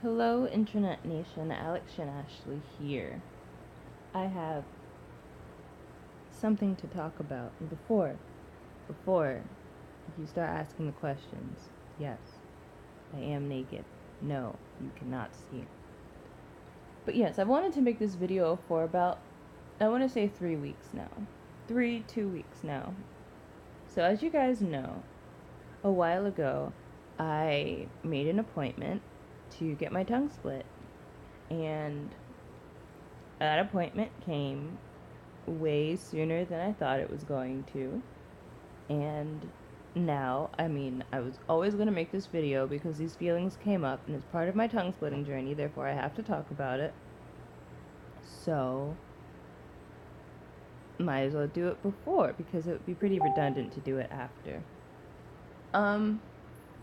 Hello, Internet Nation. Alex and Ashley here. I have something to talk about. And before you start asking the questions, yes, I am naked. No, you cannot see it. But yes, I've wanted to make this video for about, I want to say 3 weeks now. 2 weeks now. So, as you guys know, a while ago, I made an appointment to get my tongue split. And that appointment came way sooner than I thought it was going to. And now, I was always going to make this video because these feelings came up and it's part of my tongue splitting journey, therefore I have to talk about it. So, might as well do it before because it would be pretty redundant to do it after.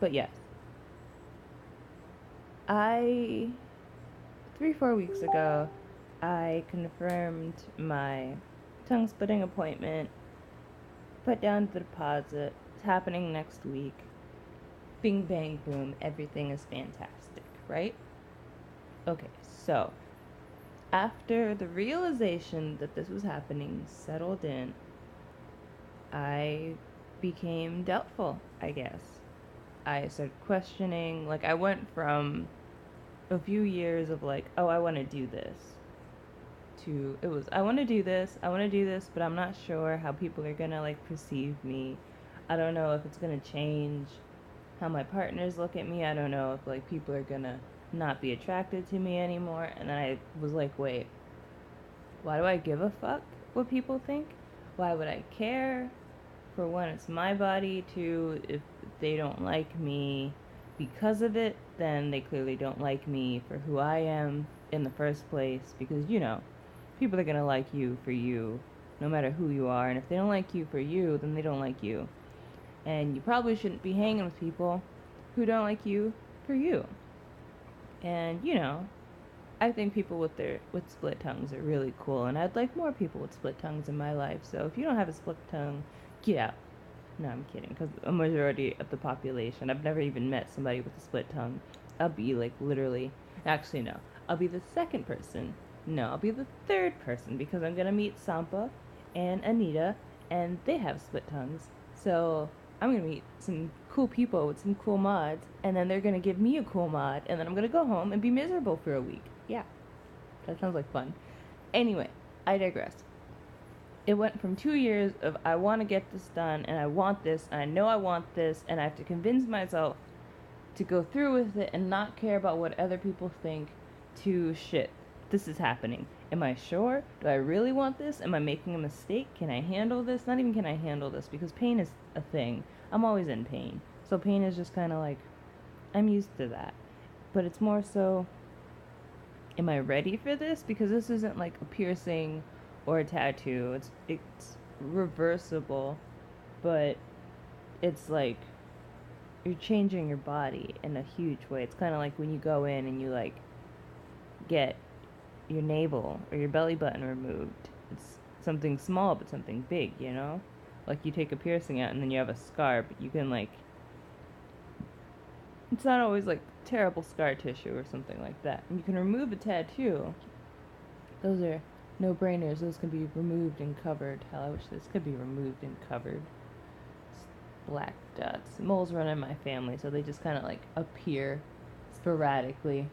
But yes. 3-4 weeks ago, I confirmed my tongue splitting appointment, put down the deposit. It's happening next week. Bing, bang, boom. Everything is fantastic, right? Okay, so after the realization that this was happening settled in, I became doubtful, I guess. I started questioning. Like, I went from a few years of like, oh, I want to do this, to it was, I want to do this, but I'm not sure how people are gonna like perceive me. I don't know if it's gonna change how my partners look at me. I don't know if like people are gonna not be attracted to me anymore. And then I was like, wait, why do I give a fuck what people think? Why would I care? For one, it's my body. Two, if they don't like me because of it, then they clearly don't like me for who I am in the first place. Because, people are gonna like you for you, no matter who you are. And if they don't like you for you, then they don't like you. And you probably shouldn't be hanging with people who don't like you for you. And, I think people with split tongues are really cool, and I'd like more people with split tongues in my life. So if you don't have a split tongue, get out. No, I'm kidding, because a majority of the population, I've never even met somebody with a split tongue. I'll be like literally, actually no, I'll be the second person. No, I'll be the third person, because I'm gonna meet Sampa and Anita, and they have split tongues. So I'm gonna meet some cool people with some cool mods, and then they're gonna give me a cool mod, and then I'm gonna go home and be miserable for a week. Yeah, that sounds like fun. Anyway, I digress. It went from 2 years of I want to get this done, and I want this, and I know I want this, and I have to convince myself to go through with it and not care about what other people think, to shit, this is happening. Am I sure? Do I really want this? Am I making a mistake? Can I handle this? Not even can I handle this, because pain is a thing. I'm always in pain. So pain is just kind of like, I'm used to that. But it's more so, am I ready for this? Because this isn't like a piercing or a tattoo. It's reversible, but it's like you're changing your body in a huge way. It's kind of like when you go in and you like get your navel or your belly button removed. It's something small but something big, Like you take a piercing out and then you have a scar, but you can like, it's not always like terrible scar tissue or something like that. And you can remove a tattoo. Those are no-brainers. Those can be removed and covered. Hell, I wish this could be removed and covered. It's black dots. Moles run in my family, so they just kind of like appear sporadically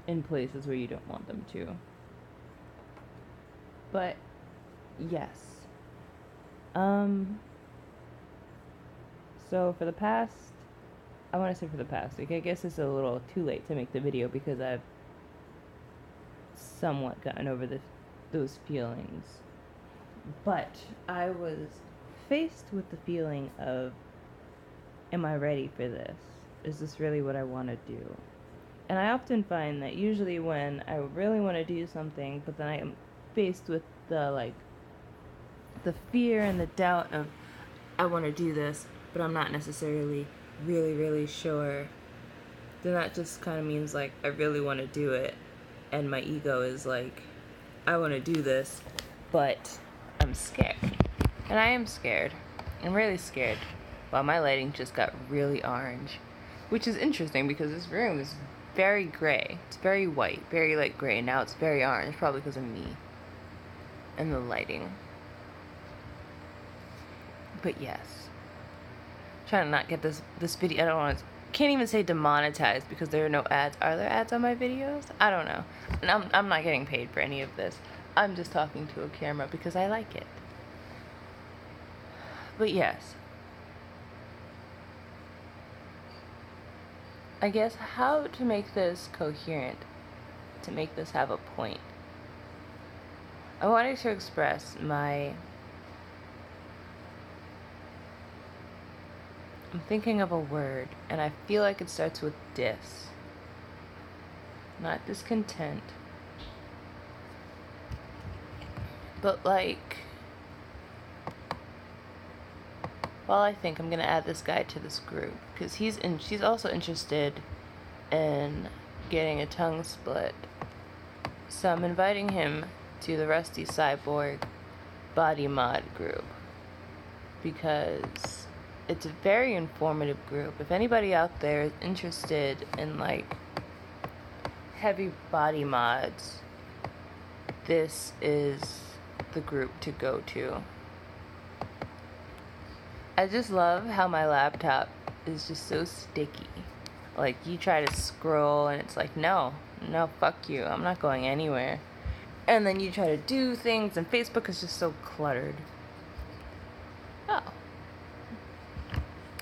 in places where you don't want them to. But yes. So for the past, I want to say for the past week, I guess it's a little too late to make the video because I've somewhat gotten over those feelings. But I was faced with the feeling of, am I ready for this? Is this really what I want to do? And I often find that usually when I really want to do something, but then I am faced with the fear and the doubt of, I want to do this, but I'm not necessarily really, really sure, then that just kind of means like, I really want to do it. And my ego is like, I want to do this, but I'm scared. And I am scared. I'm really scared. Wow, my lighting just got really orange. Which is interesting because this room is very gray. It's very white, very light gray. Now it's very orange, probably because of me and the lighting. But yes, trying to not get this video. I don't want to. Can't even say demonetized because there are no ads. Are there ads on my videos? I don't know. And I'm not getting paid for any of this. I'm just talking to a camera because I like it. But yes, I guess how to make this coherent, to make this have a point. I wanted to express I'm thinking of a word, and I feel like it starts with dis. Not discontent. But like, while I think, I'm gonna add this guy to this group, because she's also interested in getting a tongue split. So I'm inviting him to the Rusty Cyborg Body Mod group, because it's a very informative group. If anybody out there is interested in like heavy body mods, this is the group to go to. I just love how my laptop is just so sticky. Like, you try to scroll and it's like, no, fuck you, I'm not going anywhere. And then you try to do things and Facebook is just so cluttered. Oh.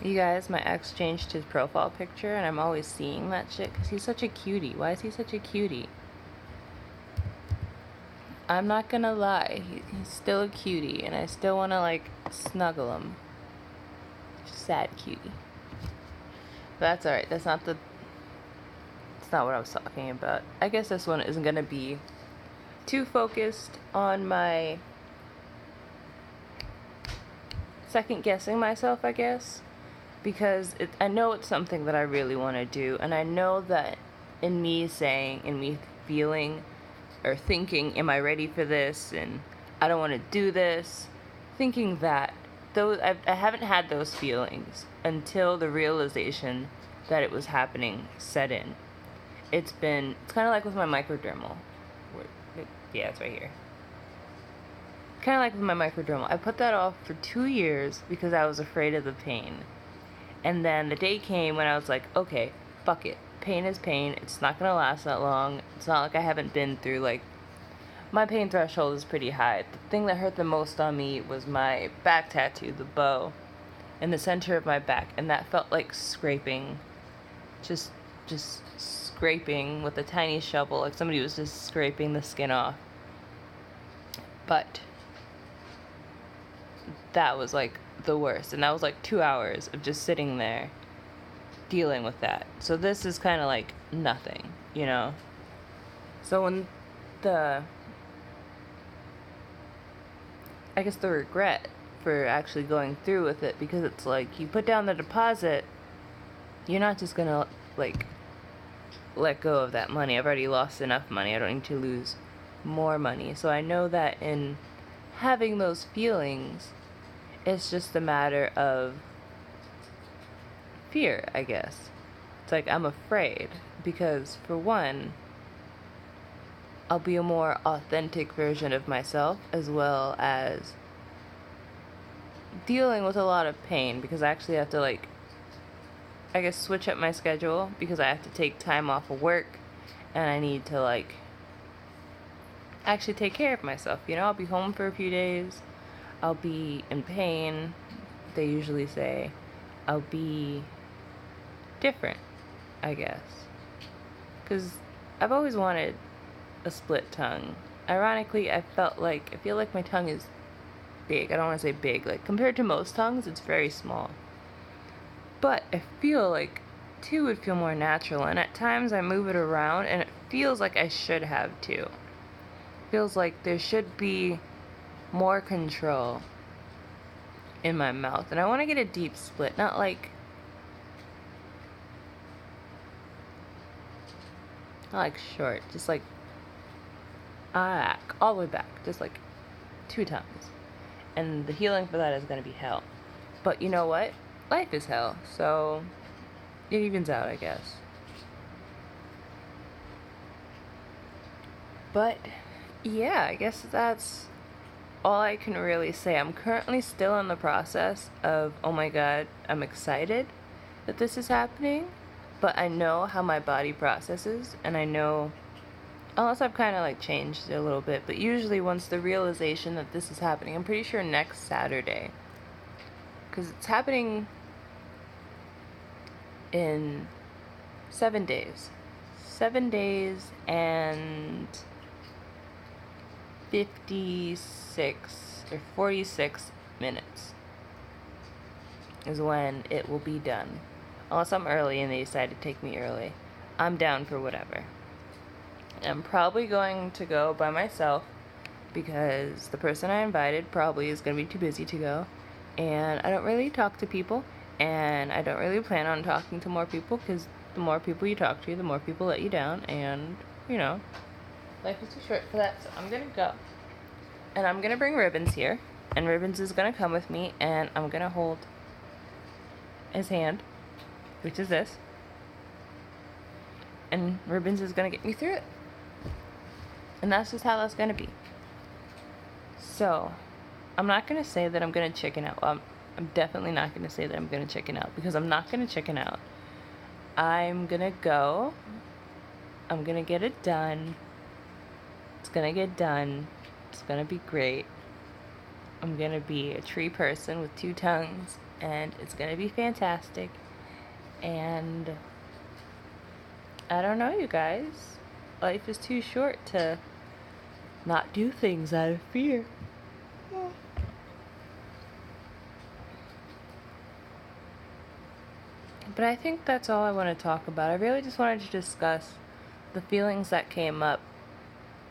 You guys, my ex changed his profile picture and I'm always seeing that shit because he's such a cutie. Why is he such a cutie? I'm not gonna lie, he's still a cutie and I still wanna like snuggle him. Sad cutie. But that's alright, that's not what I was talking about. I guess this one isn't gonna be too focused on my second guessing myself, I guess. Because I know it's something that I really want to do, and I know that in me saying, in me feeling, or thinking, am I ready for this, and I don't want to do this, thinking that, I haven't had those feelings until the realization that it was happening set in. It's kind of like with my microdermal. Yeah, it's right here. Kind of like with my microdermal. I put that off for 2 years because I was afraid of the pain. And then the day came when I was like, okay, fuck it. Pain is pain. It's not going to last that long. It's not like I haven't been through, like, my pain threshold is pretty high. The thing that hurt the most on me was my back tattoo, the bow, in the center of my back. And that felt like scraping. Just scraping with a tiny shovel. Like somebody was just scraping the skin off. But that was like the worst, and that was like 2 hours of just sitting there dealing with that. So this is kind of like nothing, you know. So when the regret for actually going through with it, because it's like you put down the deposit, you're not just gonna like let go of that money. I've already lost enough money. I don't need to lose more money. So I know that in having those feelings, it's just a matter of fear, I guess. It's like I'm afraid because, for one, I'll be a more authentic version of myself, as well as dealing with a lot of pain, because I actually have to, like, I guess switch up my schedule because I have to take time off of work and I need to, like, actually take care of myself. You know, I'll be home for a few days. I'll be in pain. They usually say I'll be different, I guess. Because I've always wanted a split tongue. Ironically, I feel like my tongue is big. I don't want to say big. Like, compared to most tongues, it's very small. But I feel like 2 would feel more natural. And at times I move it around and it feels like I should have 2. Feels like there should be more control in my mouth. And I want to get a deep split, not like short, just like all the way back, just like 2 tongues. And the healing for that is going to be hell. But you know what? Life is hell, so it evens out, I guess. But yeah, I guess that's all I can really say. I'm currently still in the process of, oh my god, I'm excited that this is happening, but I know how my body processes, and I know, unless I've kind of like changed it a little bit, but usually once the realization that this is happening, I'm pretty sure next Saturday, because it's happening in 7 days. 7 days and 56 or 46 minutes is when it will be done. Unless I'm early and they decide to take me early. I'm down for whatever. I'm probably going to go by myself because the person I invited probably is going to be too busy to go. And I don't really talk to people. And I don't really plan on talking to more people because the more people you talk to, the more people let you down. And, you know, life is too short for that. So I'm going to go. And I'm going to bring Ribbons here. And Ribbons is going to come with me. And I'm going to hold his hand, which is this. And Ribbons is going to get me through it. And that's just how that's going to be. So, I'm not going to say that I'm going to chicken out. Well, I'm definitely not going to say that I'm going to chicken out, because I'm not going to chicken out. I'm going to go. I'm going to get it done. It's going to get done. It's going to be great. I'm going to be a tree person with 2 tongues, and it's going to be fantastic. And I don't know, you guys. Life is too short to not do things out of fear. But I think that's all I want to talk about. I really just wanted to discuss the feelings that came up.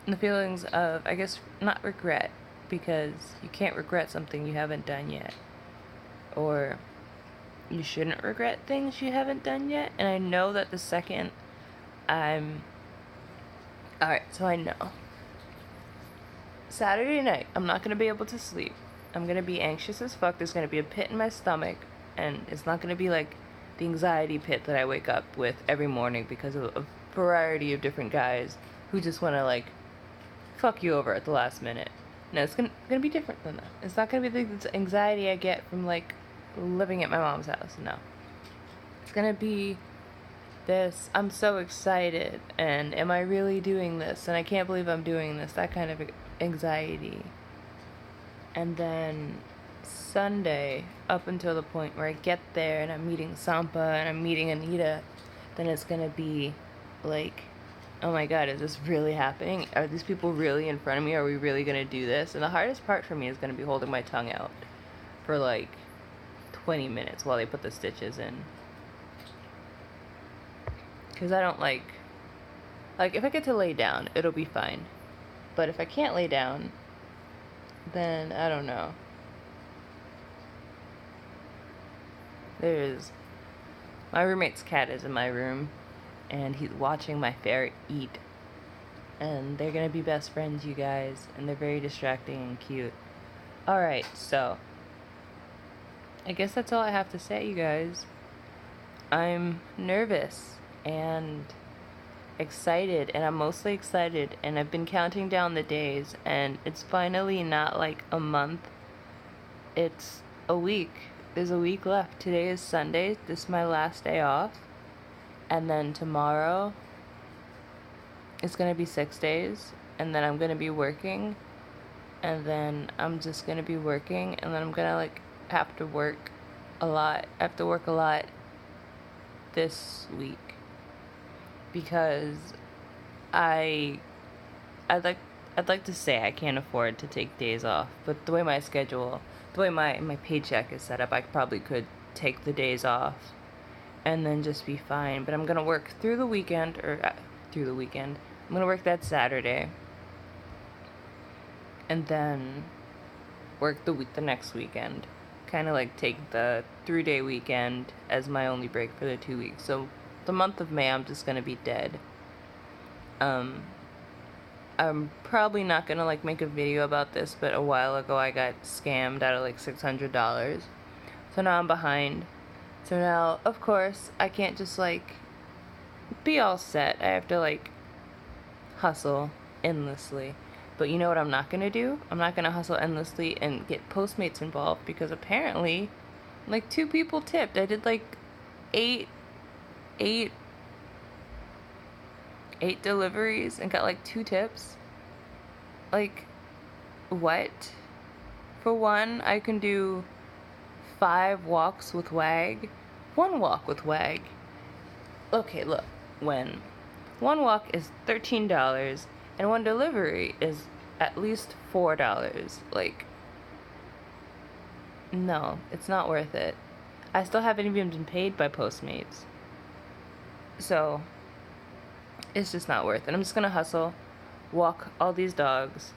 And the feelings of, I guess, not regret, because you can't regret something you haven't done yet. Or you shouldn't regret things you haven't done yet. And I know that the second Alright, so I know. Saturday night, I'm not going to be able to sleep. I'm going to be anxious as fuck. There's going to be a pit in my stomach. And it's not going to be like the anxiety pit that I wake up with every morning because of a variety of different guys who just want to, like, fuck you over at the last minute. No, it's going to be different than that. It's not going to be the anxiety I get from, like, living at my mom's house. No. It's going to be this, I'm so excited, and am I really doing this, and I can't believe I'm doing this, that kind of anxiety. And then Sunday, up until the point where I get there and I'm meeting Sampa and I'm meeting Anita, then it's gonna be like, oh my god, is this really happening? Are these people really in front of me? Are we really gonna do this? And the hardest part for me is gonna be holding my tongue out for like 20 minutes while they put the stitches in. Because I don't like, if I get to lay down, it'll be fine. But if I can't lay down, then I don't know. My roommate's cat is in my room, and he's watching my ferret eat. And they're gonna be best friends, you guys, and they're very distracting and cute. Alright, so I guess that's all I have to say, you guys. I'm nervous and excited, and I'm mostly excited, and I've been counting down the days, and it's finally not like a month, it's a week. There's a week left. Today is Sunday. This is my last day off, and then tomorrow it's gonna be 6 days, and then I'm gonna be working, and then I'm just gonna be working, and then I'm gonna have to work a lot. I have to work a lot this week because I'd like to say I can't afford to take days off, but the way my paycheck is set up, I probably could take the days off and then just be fine. But I'm gonna work through the weekend. I'm gonna work that Saturday, and then work the next weekend. Kind of like take the 3-day weekend as my only break for the 2 weeks. So the month of May, I'm just gonna be dead. I'm probably not gonna make a video about this, but a while ago I got scammed out of $600. So now I'm behind. So now, of course, I can't just be all set. I have to hustle. endlessly. But you know what I'm not going to do? I'm not going to hustle endlessly and get Postmates involved, because apparently, like, 2 people tipped. I did like eight deliveries and got like 2 tips. Like, what? For one, I can do 5 walks with WAG. 1 walk with WAG. Okay, look. When 1 walk is $13 and 1 delivery is at least $4. Like, no, it's not worth it. I still haven't even been paid by Postmates. So, it's just not worth it. I'm just gonna hustle, walk all these dogs,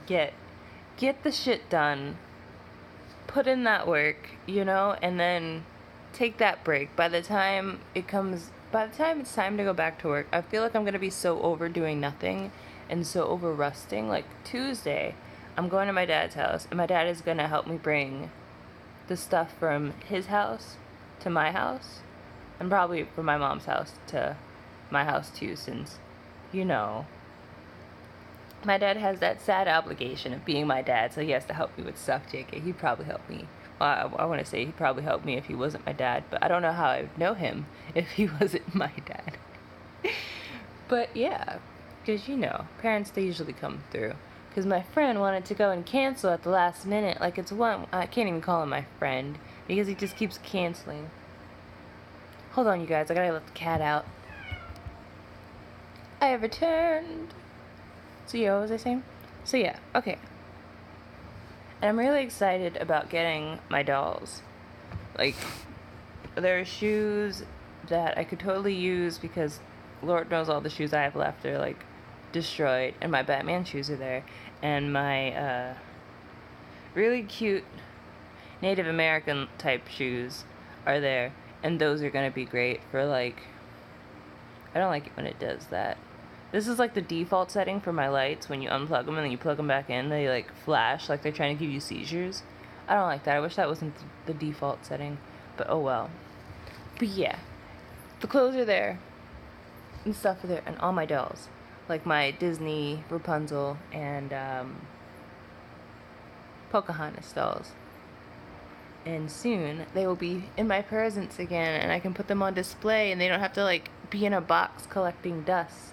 get the shit done, put in that work, and then take that break. By the time it's time to go back to work, I feel like I'm gonna be so over doing nothing and so over rusting. Like, Tuesday, I'm going to my dad's house, and my dad is gonna help me bring the stuff from his house to my house, and probably from my mom's house to my house too, since, my dad has that sad obligation of being my dad, so he has to help me with stuff, JK. He'd probably help me. Well, I want to say he'd probably help me if he wasn't my dad, but I don't know how I would know him if he wasn't my dad. But yeah, because, parents, they usually come through. Because my friend wanted to go and cancel at the last minute. Like, I can't even call him my friend, because he just keeps canceling. Hold on, you guys, I gotta let the cat out. I have returned. So yeah, what was I saying? So yeah, okay. And I'm really excited about getting my dolls. Like, there are shoes that I could totally use, because Lord knows all the shoes I have left are, like, destroyed. And my Batman shoes are there. And my, really cute Native American type shoes are there. And those are gonna be great for, like, I don't like it when it does that. This is like the default setting for my lights. When you unplug them and then you plug them back in, they like flash like they're trying to give you seizures. I don't like that. I wish that wasn't the default setting, but oh well. But yeah, the clothes are there and stuff are there, and all my dolls, like my Disney Rapunzel and Pocahontas dolls. And soon they will be in my presence again, and I can put them on display, and they don't have to like be in a box collecting dust.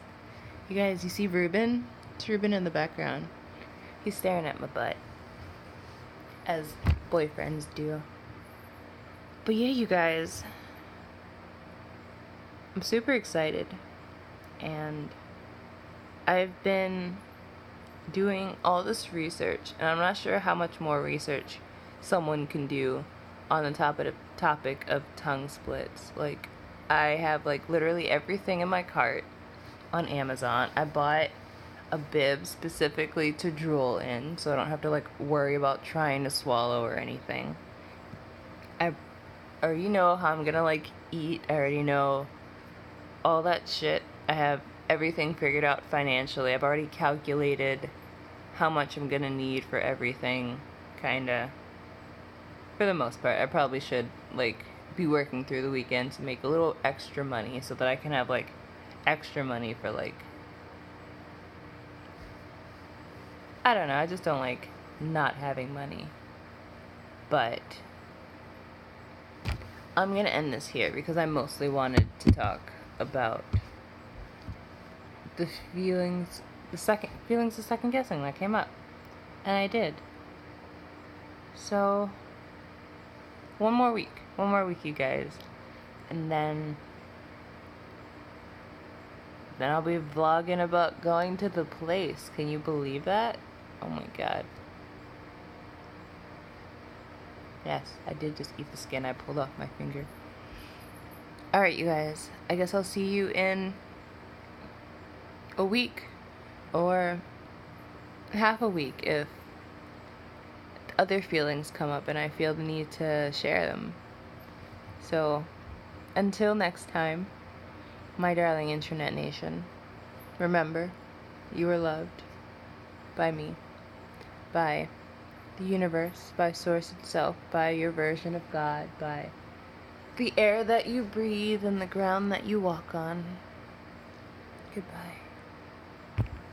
You guys, you see Ruben? It's Ruben in the background. He's staring at my butt, as boyfriends do. But yeah, you guys, I'm super excited, and I've been doing all this research, and I'm not sure how much more research someone can do on the topic of tongue splits. Like, I have like literally everything in my cart on Amazon. I bought a bib specifically to drool in, so I don't have to like worry about trying to swallow or anything. I already know how I'm gonna like eat. I already know all that shit. I have everything figured out financially. I've already calculated how much I'm gonna need for everything, kinda. For the most part. I probably should like be working through the weekend to make a little extra money, so that I can have like extra money for like, I don't know, I just don't like not having money. But I'm gonna end this here, because I mostly wanted to talk about the feelings of second guessing that came up, and I did. So one more week, you guys, and then I'll be vlogging about going to the place. Can you believe that? Oh my god. Yes, I did just eat the skin I pulled off my finger. Alright, you guys. I guess I'll see you in a week. Or half a week if other feelings come up and I feel the need to share them. So, until next time, my darling internet nation, remember, you are loved by me, by the universe, by source itself, by your version of God, by the air that you breathe and the ground that you walk on. Goodbye.